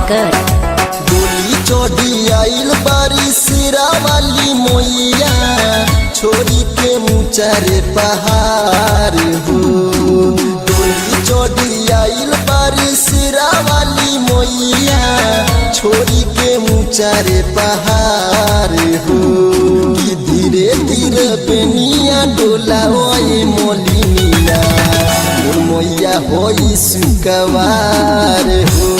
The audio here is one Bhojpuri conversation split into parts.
कर डोली चढ़ी आइल बारी सिरा वाली मोइया छोरी के मुचारे पहाड़ हो। डोली चढ़ी आइल बारी सिरा वाली मोइया छोरी के मुचारे पहाड़ हो। कि धीरे धीरे बेनिया डोला ओए मोलिनिया मोर मोइया होई सुकवार हो।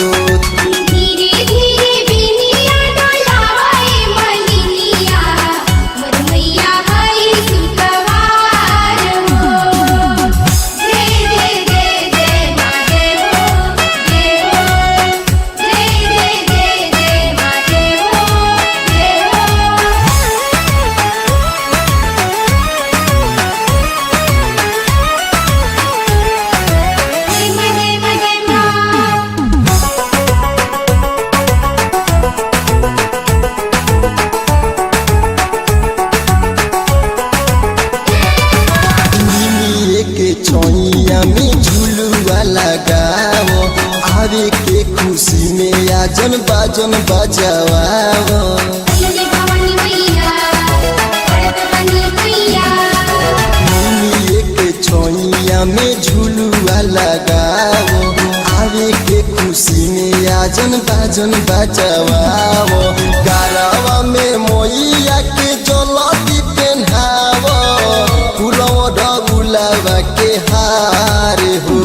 छोइया में झुलुआ लगाओ आवे के खुशी में आजन बाजन बजाओ। छोइया में झुलुआ लगाओ आवे के खुशी में आजन बाजन बजाओ। गारवा में मोइया के जलती पहनाओ फूलों ढगुलावा के हार हो।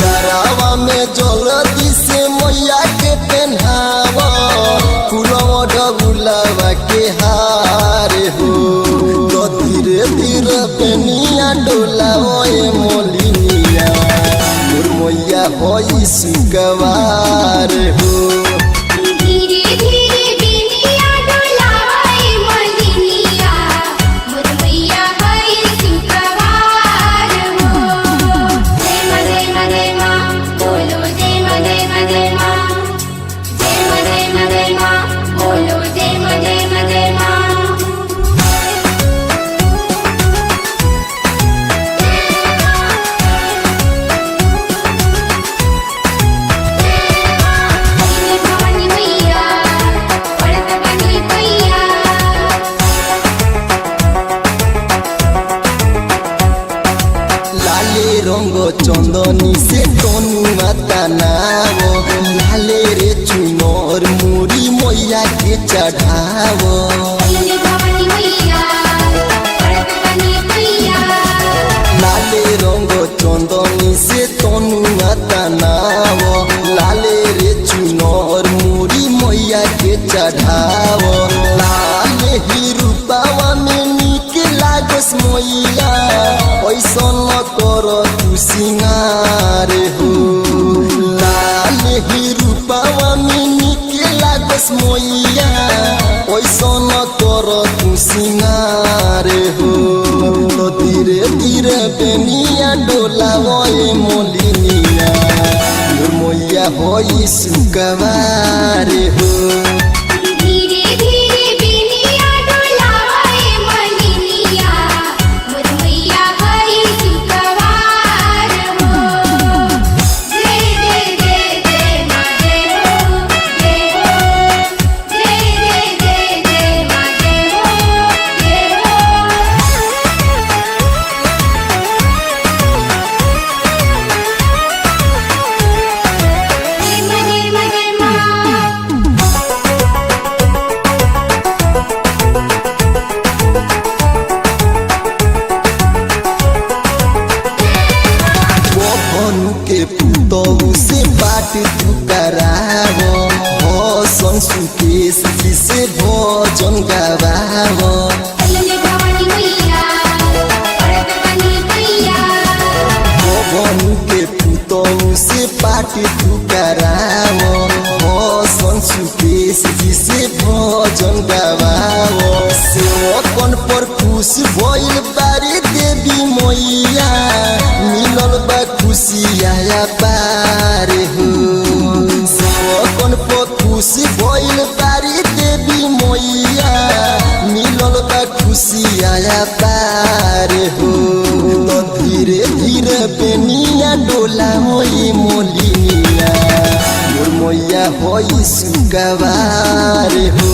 गारवा में जलती से मोइया के पहनाओ फूलों ढगुलावा के हार हो। तो धीरे धीरे बेनिया डोला ओए मोलिनिया मोर मोइया होई सुकवार हो। रंग चंदनी से तनु माता नावो लाले रे चुनर मुरी मोइया के चढ़ावो। लाले रंग चंदनी से तनु माता नावो लाले रे चुनर मुरी मोइया के चढ़ावो। लाले ही रूपावा में निक लागस मोइया ऐसा न कर तू सिंगार हो। लाल ही रूपावा में निक लागस मोइया ऐसा न कर तू सिंगार हो। तो धीरे धीरे बेनिया डोला ओए मोलिनिया मोर मोइया होई सुकवार हो। के पुतौ से बात तू करावो भसन सुकेश जी से भजन गावावो। भवन के पुतौ से बात तू करावो भसन सुकेश जी से भजन गावावो। सेवकन पर खुश भइल बारी देवी मोइया मिलल बा खुशिया पार हो। सेवकन पर खुश भइल बारी देवी मोइया मिलल बा खुशिया पार हो। तो धीरे धीरे बेनिया डोला होई मोलिनिया मोर मैया होई सुगवार हो।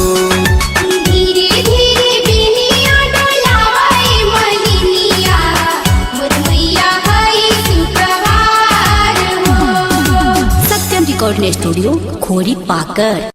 धीरे धीरे बेनिया डोलावे मलिनिया मोर मैया हई सुगवार हो। सत्यम रिकॉर्डिंग स्टूडियो खोरी पाकर।